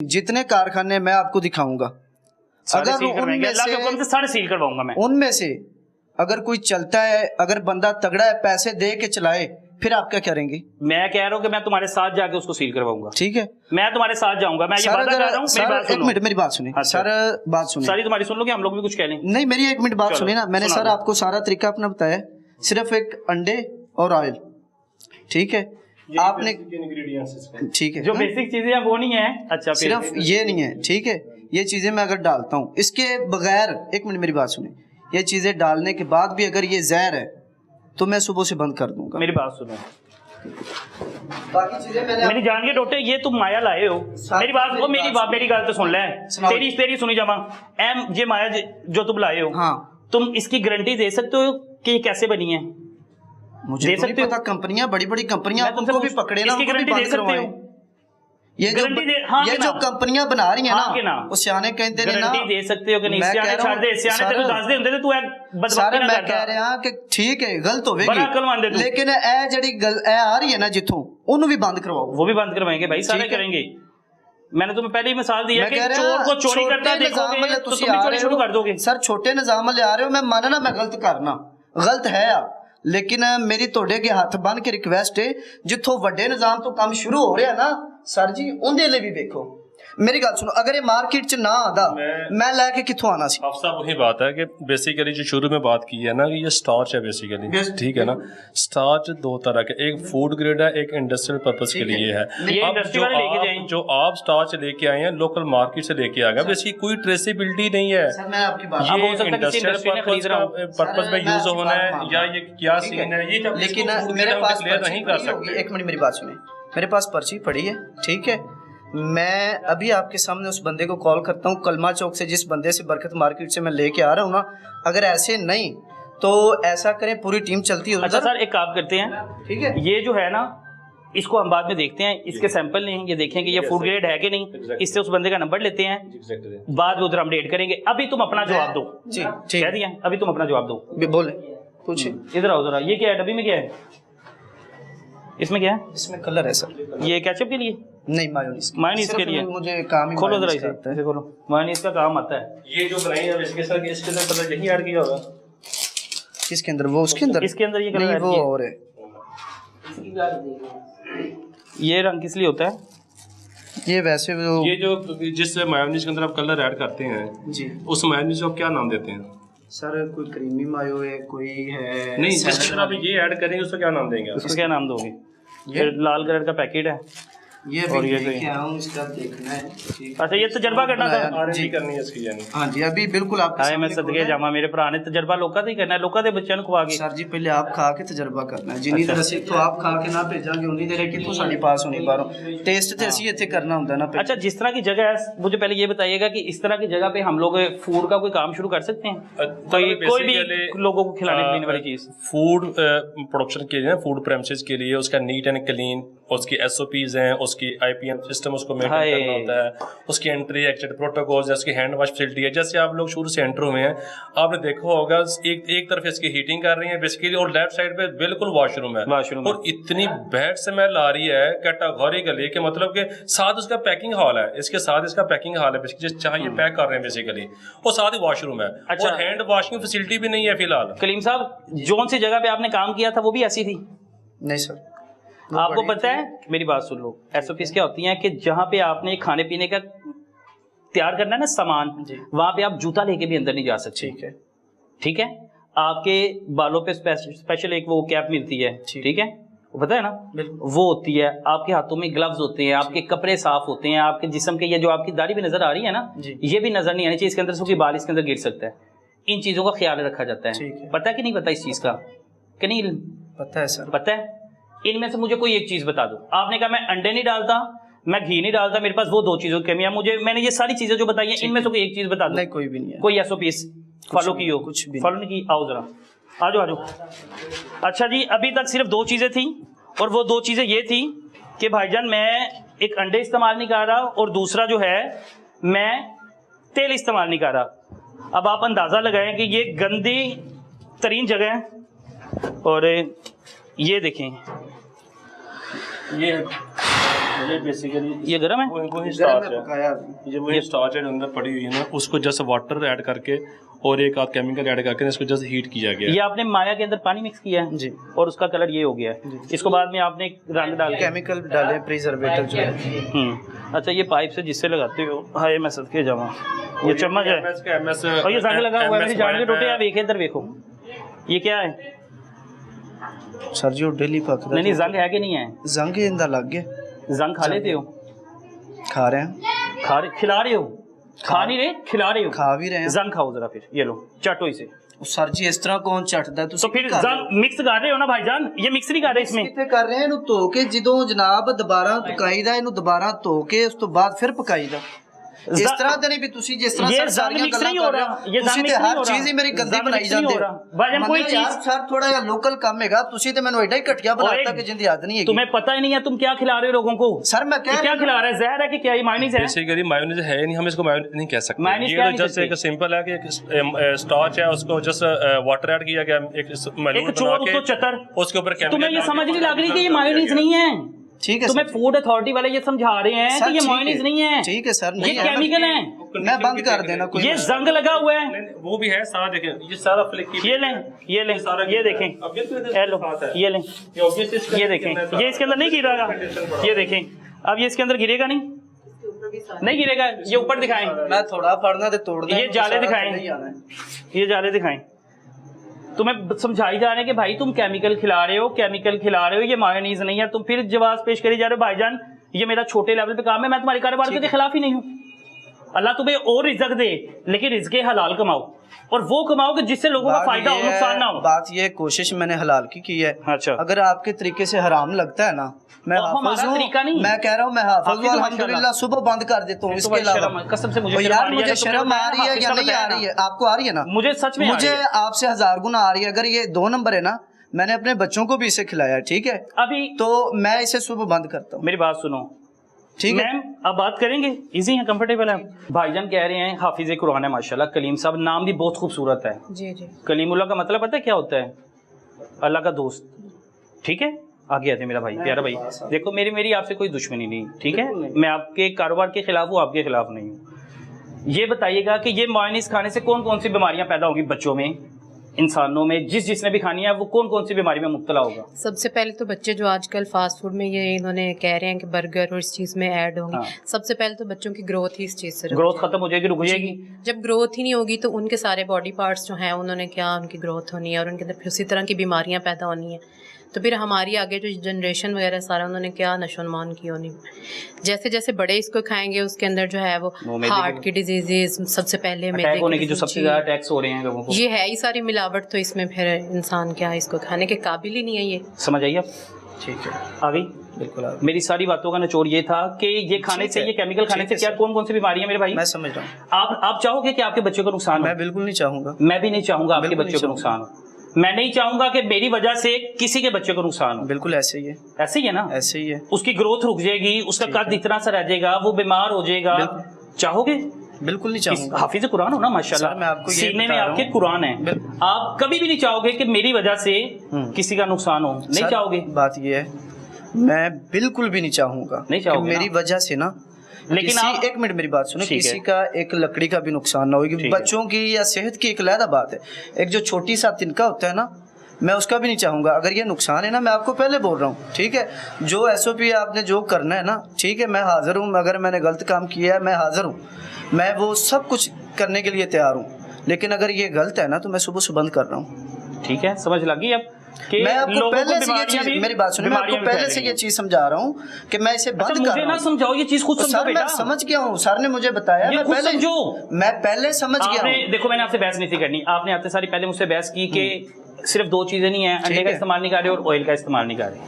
जितने कारखाने मैं आपको दिखाऊंगा, अगर उनमें से सारे सील करवाऊंगा मैं। उनमें से अगर कोई चलता है, अगर बंदा तगड़ा है, पैसे दे के चलाए, फिर आप क्या करेंगे? मैं कह रहा हूँ कि मैं तुम्हारे साथ जाके उसको सील करवाऊंगा। ठीक है, मैं तुम्हारे साथ जाऊंगा। मैं ये वादा कर रहा हूँ। एक मिनट मेरी बात सुनिए। सर बात सुनिए, सारी तुम्हारी सुन लो कि हम लोग भी कुछ कह लें। नहीं, मेरी एक मिनट बात सुनिए ना। मैंने सर आपको सारा तरीका अपना बताया, सिर्फ एक अंडे और ऑयल, ठीक है? आपने ठीक है, जो बेसिक चीजें हैं वो नहीं है। अच्छा, सिर्फ ये नहीं है, ठीक है? ये चीजें मैं अगर डालता हूँ, इसके बगैर, एक मिनट मेरी बात सुनिए, ये चीजें डालने के बाद भी अगर ये जहर है तो मैं सुबह से बंद कर दूंगा। मेरी बात सुनो, बाकी चीजें मेरी जान के टोटे, ये तुम माया लाए हो। मेरी बात मेरी गल तो सुन ले। तेरी सुनी जामा एम, ये माया जो तुम लाए हो, हाँ, तुम इसकी गारंटी दे सकते हो कि ये कैसे बनी है? मुझे तो नहीं पता। कंपनियां, बड़ी बड़ी कंपनियां, उनको भी पकड़े ना, उनको भी बंद करवाएं। ये जो कंपनियां बना रही है ना, वो सियाने कहते हैं ना, दे सकते हो कि नहीं? सियाने छोड़ दे, सियाने तेरे दस दे हुंदे ते तू बदबख्ती ना करदा। मैं कह रहा कि ठीक है, गलत होवेगी, लेकिन ए जड़ी ए आ रही है ना जिथों, उन्हों भी बंद करवाओ। वो भी बंद करवाएंगे भाई, सारे करेंगे। मैंने तुम्हें पहले ही मिसाल दी है कि चोर को चोरी करता देखोगे तो तुम भी चोरी शुरू कर दोगे। सर छोटे निजाम ले आ रहे हो, मैं मानना मैं गलत करना, गलत है आप, लेकिन मेरी तोड़े के हाथ बन के रिक्वेस्ट है, जिथों वड्डे निजाम तो काम शुरू हो रहा ना सर जी, उनके लिए भी देखो। मेरी गल सुनो, अगर ये मार्केट च ना आता, मैं लेके किथों आना सी? अफसा वही बात है कि बेसिकली जो शुरू में बात की है ना, कि ये स्टार्च है बेसिकली, ठीक है ना? स्टार्च दो तरह के, एक फूड ग्रेड है, एक इंडस्ट्रियल पर्पस के लिए है। अब जो आप स्टार्च लेके आए हैं लोकल मार्केट से लेके आ गए, वैसी कोई ट्रेसेबिलिटी नहीं है। ये इंडस्ट्रियल पर्पस में यूज होना है या ये क्या सीन है, ये लेकिन मेरे पास नहीं कर सकते। एक मिनट मेरी बात सुनिए, मेरे पास पर्ची पड़ी है, ठीक है? मैं अभी आपके सामने उस बंदे को कॉल करता हूँ, कलमा चौक से, जिस बंदे से बरकत मार्केट से मैं लेके आ रहा हूँ ना। अगर ऐसे नहीं तो ऐसा करें, पूरी टीम चलती है। अच्छा सर, एक काम करते हैं, ठीक है? ये जो है ना, इसको हम बाद में देखते हैं, इसके सैंपल लें, ये देखें कि ये फूड ग्रेड है कि नहीं। इससे उस बंदे का नंबर लेते हैं, बाद में उधर हम रेड करेंगे। अभी तुम अपना जवाब दो। जी कह दिया, अभी तुम अपना जवाब दो। बोले, पूछिए। इधर आओ जरा। ये क्या है डब्बी में, क्या है इसमें? क्या है इसमें? कलर है सर। ये केचप के लिए? नहीं, मायोनीज के लिए। मुझे काम ही खोलो जरा इसे खोलो। मायोनीज का काम आता है। ये जो बनाई है इसके अंदर कलर यही ऐड किया होगा। किसके अंदर? वो उसके अंदर? इसके अंदर ये कलर नहीं, वो और है। ये रंग किस लिए होता है? ये वैसे ये जो जिस मायोनीज के अंदर आप कलर ऐड करते हैं जी, उस मायोनीज को क्या नाम देते हैं सर? कोई क्रीमी मायो है, कोई है नहीं, जिस तरह आप ये ऐड करेंगे उसको क्या नाम देंगे? उसको क्या नाम दोगे? ये लाल कलर का पैकेट है ये, और ये इसका देखना है। अच्छा, ये तजर्बा करना था, आरएनडी करनी है इसकी यानी। हाँ जी, अभी बिल्कुल आप मैं सदके जामा, मेरे भरा ने तजर्बा लोका से ही करना है, लोका दे बच्चों को खवा के। सर जी पहले आप खा के तजर्बा करना है, जिन्नी देर ਅਸੀਂ तो आप खा के ना भेजांगे उन्नी देर कितों साडी पास होनी बाहरों। टेस्ट ते ਅਸੀਂ ਇੱਥੇ करना ਹੁੰਦਾ ना। अच्छा, जिस तरह की जगह है, मुझे पहले ये बताइएगा कि इस तरह की जगह पे हम लोग फूड का कोई काम शुरू कर सकते हैं? कोई भी लोगों को खिलाने पीने वाली चीज, फूड प्रोडक्शन के लिए, फूड प्रेमिसेस के लिए उसका नीट एंड क्लीन, उसकी एसओपीज हैं, उसकी आईपीएम सिस्टम उसको मेंटेन करना होता है, उसकी एंट्री एग्जिट प्रोटोकॉल्स है, उसकी हैंड वॉश फैसिलिटी है। जैसे आप लोग शुरू से एंटर हुए हैं, आपने देखा होगा एक तरफ इसकी हीटिंग कर रही है बेसिकली, और लेफ्ट साइड पे बिल्कुल वॉशरूम है, और इतनी बैड स्मेल आ रही है कैटेगोरिकली कि मतलब के साथ उसका पैकिंग हॉल है, इसके साथ इसका पैकिंग हॉल है बेसिकली, जहाँ ये पैक कर रहे हैं बेसिकली, और साथ ही वॉशरूम है। अच्छा, और हैंड वॉशिंग फैसिलिटी भी नहीं है फिलहाल। कलीम साहब, जोन सी जगह पे आपने काम किया था वो भी ऐसी थी? नहीं सर। आपको पता है, मेरी बात सुन लो, एसओपीज क्या होती हैं कि जहाँ पे आपने खाने पीने का तैयार करना है ना सामान, वहां पे आप जूता लेके भी अंदर नहीं जा सकते। ठीक है, ठीक है? आपके बालों पे स्पेशल एक वो कैप मिलती है, ठीक है? वो पता है ना, वो होती है। आपके हाथों में ग्लव्स होते हैं, आपके कपड़े साफ होते हैं, आपके जिस्म के ये जो आपकी दाढ़ी भी नजर आ रही है ना, ये भी नजर नहीं आनी चाहिए, इसके अंदर से बाल इसके अंदर गिर सकता है। इन चीजों का ख्याल रखा जाता है। पता है कि नहीं पता इस चीज का? कि नहीं पता है सर? पता है। इनमें से मुझे कोई एक चीज बता दो। आपने कहा मैं अंडे नहीं डालता, मैं घी नहीं डालता, मेरे पास वो दो चीजों की कमी है। मैंने ये सारी चीजें जो बताई हैं, इनमें से कोई एक चीज बता दो। नहीं, कोई भी नहीं है। कोई एसओपीस फॉलो की हो? कुछ भी फॉलो नहीं की। आओ जरा, आ जाओ। अच्छा जी, अभी तक सिर्फ दो चीजें थी, और वो दो चीजें ये थी कि भाईजान मैं एक अंडे इस्तेमाल नहीं कर रहा, और दूसरा जो है मैं तेल इस्तेमाल नहीं कर रहा। अब आप अंदाजा लगाएं कि ये गंदी तरीन जगह है, और ये देखें, ये ये बेसिकली ये गर्म है, वही जरा स्टार्च मैं है, पकाया अभी। ये वही स्टार्च है जो अंदर पड़ी हुई है ना, उसको जस्ट वाटर ऐड करके और एक आध केमिकल ऐड करके इसको जस्ट हीट किया गया ये आपने माया के अंदर पानी मिक्स किया है जी, और उसका कलर ये हो गया है। इसको बाद में आपने रंग डाल के केमिकल डाले, प्रिजर्वेटिव जो है। अच्छा, ये पाइप से जिससे लगाते हो, हाय मैं सदके जावा, ये चम्मच है MS और ये जंग लगा हुआ है, मेरी जान के टूटे। आप एक इधर देखो, ये क्या है? सर जी वो डेली पकता नहीं नहीं, जंग है कि नहीं है? जंग इंदा लग गया। जंग खा लेते हो? खा रहे हैं, खिला रहे हो? खा नहीं रहे, खिला रहे हो? खा भी रहे हैं। जंग खाओ जरा, फिर ये लो चाटो इसे। सर जी इस तरह कौन चटदा है? तो फिर जंग मिक्स कर रहे हो ना भाईजान, ये मिक्स नहीं कर रहे इसमें। ਕਿੱਥੇ ਕਰ ਰਹੇ ਇਹਨੂੰ ਧੋ ਕੇ ਜਦੋਂ ਜਨਾਬ ਦੁਬਾਰਾ ਪਕਾਈਦਾ, ਇਹਨੂੰ ਦੁਬਾਰਾ ਧੋ ਕੇ ਉਸ ਤੋਂ ਬਾਅਦ ਫਿਰ ਪਕਾਈਦਾ। ਇਸ ਤਰ੍ਹਾਂ ਤਾਂ ਨਹੀਂ ਵੀ ਤੁਸੀਂ ਜਿਸ ਤਰ੍ਹਾਂ ये ਸਰ जंग ਸਾਰੀਆਂ मिक्स ਗੱਲਾਂ नहीं हो ਕਰ ਰਹੇ रहा, ਹੋ, ये ਤੁਸੀਂ जंग ਤੇ मिक्स नहीं ਹਰ हो रहा, ਚੀਜ਼ ਹੀ ਮੇਰੀ ਗੰਦੀ जंग ਬਣਾਈ मिक्स नहीं ਜਾਂਦੇ हो ਹੋ। रहा। भाईजान कोई ਮੰਨਿਓ ਯਾਰ चीज ਸਰ थोड़ा ਜਿਹਾ ਲੋਕਲ ਕੰਮ ਹੈਗਾ, ਤੁਸੀਂ ਤੇ ਮੈਨੂੰ ਐਡਾ ਹੀ ਘਟਿਆ ਬਣਾਤਾ ਕਿ ਜਿੰਦੀ ਹੱਦ ਨਹੀਂ ਹੈਗੀ। तुम्हें पता ही नहीं है तुम क्या खिला रहे हो लोगों को। सर मैं कह ये क्या खिला रहा है? जहर है कि क्या? ये मायोनीज है? बेसिकली मायोनीज है नहीं, हम इसको मायोनीज नहीं कह सकते। मायोनीज ये क्या तो नहीं जस्ट कहते? एक सिंपल है कि एक स्टार्च है, उसको जस्ट वाटर ऐड किया गया, एक एक चोर तो चतर, उसके ऊपर तुम्हें ये समझ नहीं लग रही कि ये मायोनीज नहीं है? ठीक है तुम्हें सर। फूड अथॉरिटी वाले ये समझा रहे हैं सर, कि ये ठीक मायोनीज है। नहीं है, ठीक है सर, ये नहीं है ना। केमिकल है। मैं बंद कर देना कोई ये मसला जंग लगा हुआ है, वो भी है सारा, देखें ये सारा फ्लिक ये लें, ये लें, ये देखें, ये लो, ये लें, ये देखें, ये इसके अंदर नहीं गिरेगा, ये देखें, अब ये इसके अंदर गिरेगा नहीं गिरेगा। ये ऊपर दिखाएं, मैं थोड़ा पढ़ना ते तोड़ ये जाले दिखाएं, ये जाले दिखाएं। तुम्हें समझाई जा रहे हैं कि भाई तुम केमिकल खिला रहे हो, केमिकल खिला रहे हो, ये मायोनीज नहीं है। तुम फिर जवाब पेश करी जा रहे हो, भाईजान ये मेरा छोटे लेवल पे काम है, मैं तुम्हारे कारोबार के खिलाफ ही नहीं हूँ। अल्लाह तुम्हें और रिज़्क दे, लेकिन रिज़्क़े हलाल कमाओ, और वो कमाओ कि जिससे लोगों का फायदा हो, नुकसान ना हो। बात ये कोशिश मैंने हलाल की है। अच्छा, अगर आपके तरीके से हराम लगता है ना, मैं हाफिज हूँ, मैं कह रहा हूँ मैं हाफिज हूँ, अल्हम्दुलिल्लाह सुबह बंद कर देता हूँ। इसके अलावा कसम से मुझे यार मुझे शर्म आ रही है या नहीं आ रही है? आपको आ रही है ना? मुझे सच में मुझे आपसे 1000 गुना आ रही है। अगर ये 2 नंबर है ना, मैंने अपने बच्चों को भी इसे खिलाया, ठीक है, अभी तो मैं इसे सुबह बंद करता हूँ। मेरी बात सुनो, ठीक है मैम, अब बात करेंगे, इजी है, कंफर्टेबल है। भाईजान कह रहे हैं हाफिज कुरान है माशाल्लाह, कलीम साहब नाम भी बहुत खूबसूरत है। जी जी। कलीमुल्लाह का मतलब पता है क्या होता है? अल्लाह का दोस्त, ठीक है। आगे आते मेरा भाई, प्यारा भाई, देखो मेरी आपसे कोई दुश्मनी नहीं, ठीक है, मैं आपके कारोबार के खिलाफ हूँ, आपके खिलाफ नहीं हूँ। ये बताइएगा कि ये मायोनीज खाने से कौन कौन सी बीमारियां पैदा होंगी बच्चों में, इंसानों में, जिसने भी खानी है वो कौन कौन सी बीमारी में मुब्तला होगा? सबसे पहले तो बच्चे जो आजकल फास्ट फूड में ये इन्होंने कह रहे हैं कि बर्गर और इस चीज़ में ऐड होंगी, सबसे पहले तो बच्चों की ग्रोथ ही इस चीज़ से ग्रोथ खत्म हो जाएगी, रुक जाएगी। जब ग्रोथ ही नहीं होगी तो उनके सारे बॉडी पार्ट्स जो हैं उन्होंने क्या उनकी ग्रोथ होनी है और उनके अंदर उसी तरह की बीमारियां पैदा होनी है। तो फिर हमारी आगे जो जनरेशन वगैरह सारा उन्होंने क्या नशोन्मान की होनी। जैसे जैसे बड़े इसको खाएंगे उसके अंदर जो है वो हार्ट की डिजीजेज सबसे पहले अटैक होने की जो सबसे ज्यादा अटैक्स हो रहे हैं लोगों को, ये है ही सारी मिलावट। तो इसमें फिर इंसान क्या इसको खाने के काबिल ही नहीं है। ये समझ आइए आप? ठीक है, आ गई बिल्कुल। मेरी सारी बातों का निचोड़ ये था कि ये खाने से, ये केमिकल खाने से क्या कौन कौन सी बीमारियां मेरे भाई? मैं समझ रहा हूँ। आप चाहोगे कि आपके बच्चों को नुकसान हो? मैं बिल्कुल नहीं चाहूंगा। मैं भी नहीं चाहूंगा आपके बच्चों को नुकसान हो। मैं नहीं चाहूंगा कि मेरी वजह से किसी के बच्चे को नुकसान हो। बिल्कुल ऐसे ही है, ऐसे ही है ना? ऐसे ही है। उसकी ग्रोथ रुक जाएगी, उसका कद इतना सा रह जाएगा, वो बीमार हो जाएगा। चाहोगे? बिल्कुल नहीं चाहूंगा। हाफिज कुरान हो ना माशाल्लाह, मैं आपको ये सीने में बता रहा आपके हूं। कुरान है, आप कभी भी नहीं चाहोगे कि मेरी वजह से किसी का नुकसान हो, नहीं चाहोगे? बात ये है, मैं बिल्कुल भी नहीं चाहूंगा नहीं चाहोगे मेरी वजह से ना, लेकिन किसी आप, एक मिनट मेरी बात सुनो, ठीक किसी है। का एक लकड़ी का भी नुकसान ना हो, ठीक है। बच्चों की या सेहत की एक अलग बात है। एक जो छोटी सा तिनका होता है ना, मैं उसका भी नहीं चाहूँगा। अगर ये नुकसान है ना, मैं आपको पहले बोल रहा हूँ, ठीक है, जो SOP आपने जो करना है ना, ठीक है, मैं हाजिर हूँ। अगर मैंने गलत काम किया है, मैं हाजिर हूँ, मैं वो सब कुछ करने के लिए तैयार हूँ। लेकिन अगर ये गलत है ना, तो मैं सुबह से बंद कर रहा हूँ। ठीक है, समझ लगी अब कि मैं आपको लोगों को पहले से ये बीमारियां चीज, भी- मेरी बात सुनिए, मैं आपको बीमारियां भी पहले से ये फैलेंगी। चीज समझा रहा हूँ कि मैं इसे बंद अच्छा, कर मुझे रहा ना हूँ। समझाओ, ये चीज खुद समझो सर बेटा। मैं समझ गया हूँ, सर ने मुझे बताया, ये मैं खुद पहले समझो। मैं पहले समझ गया आपने हूँ। देखो, मैंने आपसे बहस नहीं करनी, आपने आते सारी पहले मुझसे बहस की कि सिर्फ 2 चीजें नहीं है, अंडे का इस्तेमाल नहीं कर रहे और ऑयल का इस्तेमाल नहीं कर रहे।